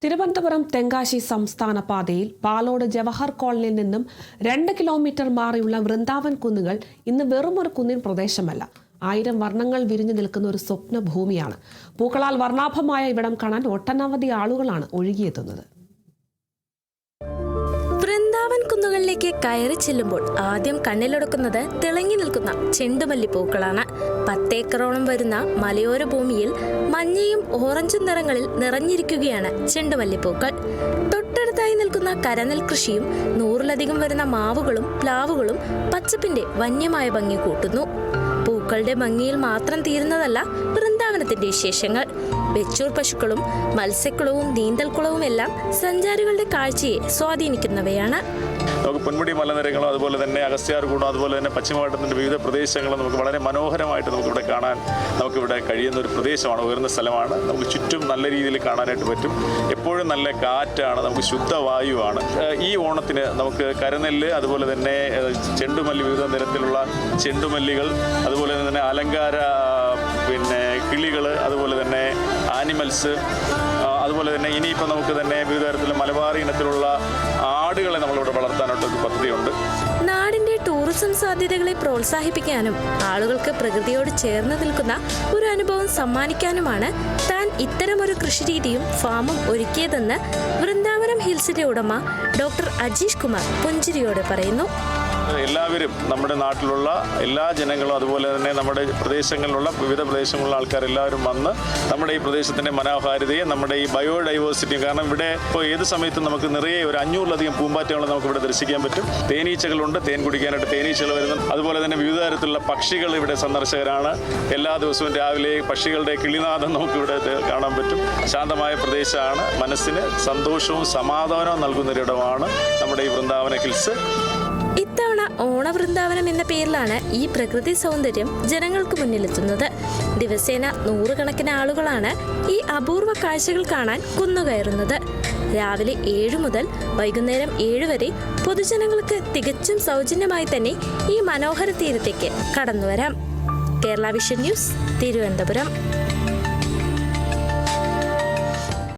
തിരുവനന്തപുരം തെങ്കാശി സംസ്ഥാന പാതയിൽ പാലോട് ജവഹർ കോളനിയിൽ നിന്നും 2 കിലോമീറ്റർ മാറിയുള്ള വൃന്ദാവൻ കുന്നുകൾ ഇന്ന് വെറുമൊരു കുന്നിൻ പ്രദേശമല്ല. 1000 വർണ്ണങ്ങൾ വിരിഞ്ഞു നിൽക്കുന്ന ഒരു സ്വപ്ന ഭൂമിയാണ്. പൂക്കളാൽ വർണ്ണാഭമായ ഇവിടം കാണാൻ ഒട്ടനവധി ആളുകളാണ് ഒഴുകിയെത്തുന്നത്. വൃന്ദാവൻ കുന്നുകളിലേക്ക് കയറി ചെല്ലുമ്പോൾ ആദ്യം കണ്ണിലൊടുക്കുന്നത് തിളങ്ങി നിൽക്കുന്ന ചെണ്ടുമല്ലി പൂക്കളാണ്. 10 ഏക്കറോളം വരുന്ന മലയോര ഭൂമിയിൽ മഞ്ഞയും ഓറഞ്ചും നിറങ്ങളിൽ നിറഞ്ഞിരിക്കുകയാണ് ചെണ്ടുമല്ലിപ്പൂക്കൾ. തൊട്ടടുത്തായി നിൽക്കുന്ന കരനെൽ കൃഷിയും 100-ലധികം വരുന്ന മാവുകളും പ്ലാവുകളും പച്ചപ്പിന്റെ വന്യമായ ഭംഗി കൂട്ടുന്നു. പൂക്കളുടെ ഭംഗിയിൽ മാത്രം തീരുന്നതല്ല വൃന്ദാവനത്തിന്റെ വിശേഷങ്ങൾ. വെച്ചൂർ പശുക്കളും മത്സ്യക്കുളവും നീന്തൽക്കുളവും എല്ലാം സഞ്ചാരികളുടെ കാഴ്ചയെ സ്വാധീനിക്കുന്നവയാണ്. നമുക്ക് പൊന്മുടി മലനിരകളും അതുപോലെ തന്നെ അഗസ്ത്യാർകൂടം അതുപോലെ തന്നെ പശ്ചിമഘട്ടത്തിൻ്റെ വിവിധ പ്രദേശങ്ങളും നമുക്ക് വളരെ മനോഹരമായിട്ട് നമുക്കിവിടെ കാണാൻ നമുക്കിവിടെ കഴിയുന്ന ഒരു പ്രദേശമാണ്. ഉയർന്ന സ്ഥലമാണ്. നമുക്ക് ചുറ്റും നല്ല രീതിയിൽ കാണാനായിട്ട് പറ്റും. എപ്പോഴും നല്ല കാറ്റാണ്, നമുക്ക് ശുദ്ധവായുവാണ്. ഈ ഓണത്തിന് നമുക്ക് കരനെല്ല് അതുപോലെ തന്നെ ചെണ്ടുമല്ലി, വിവിധ നിരത്തിലുള്ള ചെണ്ടുമല്ലികൾ, അതുപോലെ തന്നെ അലങ്കാര കിളികൾ, അതുപോലെ തന്നെ ആനിമൽസ്, അതുപോലെ തന്നെ ഇനിയിപ്പോൾ നമുക്ക് തന്നെ വിവിധ തരത്തിലുള്ള മലബാറി ഇനത്തിലുള്ള ആടുകളെ നമ്മളിവിടെ വളർത്താനായിട്ടൊരു പദ്ധതിയുണ്ട്. നാടിന്റെ ടൂറിസം സാധ്യതകളെ പ്രോത്സാഹിപ്പിക്കാനും ആളുകൾക്ക് പ്രകൃതിയോട് ചേർന്ന് നിൽക്കുന്ന ഒരു അനുഭവം സമ്മാനിക്കാനുമാണ് താൻ ഇത്തരമൊരു കൃഷിരീതിയും ഫാമും ഒരുക്കിയതെന്ന് വൃന്ദാവനം ഹിൽസിന്റെ ഉടമ ഡോക്ടർ അജീഷ് കുമാർ പുഞ്ചിരിയോടെ പറയുന്നു. എല്ലാവരും നമ്മുടെ നാട്ടിലുള്ള എല്ലാ ജനങ്ങളും അതുപോലെ തന്നെ നമ്മുടെ പ്രദേശങ്ങളിലുള്ള വിവിധ പ്രദേശങ്ങളിലുള്ള ആൾക്കാരെല്ലാവരും വന്ന് നമ്മുടെ ഈ പ്രദേശത്തിൻ്റെ മനോഹാരിതയെ, നമ്മുടെ ഈ ബയോഡൈവേഴ്സിറ്റിയും, കാരണം ഇവിടെ ഇപ്പോൾ ഏത് സമയത്തും നമുക്ക് നിറയെ ഒരു 500-ലധികം പൂമ്പാറ്റകളെ നമുക്ക് ഇവിടെ ദർശിക്കാൻ പറ്റും. തേനീച്ചകളുണ്ട്, തേൻ കുടിക്കാനായിട്ട് തേനീച്ചകൾ വരുന്നു. അതുപോലെ തന്നെ വിവിധ തരത്തിലുള്ള പക്ഷികൾ ഇവിടെ സന്ദർശകരാണ്. എല്ലാ ദിവസവും രാവിലെ പക്ഷികളുടെ കിളിനാദം നമുക്കിവിടെ കാണാൻ പറ്റും. ശാന്തമായ പ്രദേശമാണ്. മനസ്സിന് സന്തോഷവും സമാധാനവും നൽകുന്നൊരിടമാണ് നമ്മുടെ ഈ വൃന്ദാവന ഹിൽസ്. ഇത്തവണ ഓണവൃന്ദാവനം എന്ന പേരിലാണ് ഈ പ്രകൃതി സൗന്ദര്യം ജനങ്ങൾക്ക് മുന്നിലെത്തുന്നത്. ദിവസേന 100 കണക്കിന് ആളുകളാണ് ഈ അപൂർവ കാഴ്ചകൾ കാണാൻ കുന്നുകയറുന്നത്. രാവിലെ 7 മുതൽ വൈകുന്നേരം 7 വരെ പൊതുജനങ്ങൾക്ക് തികച്ചും സൗജന്യമായി തന്നെ ഈ മനോഹര തീരത്തേക്ക് കടന്നുവരാം. Kerala vision news, Thiruvananthapuram.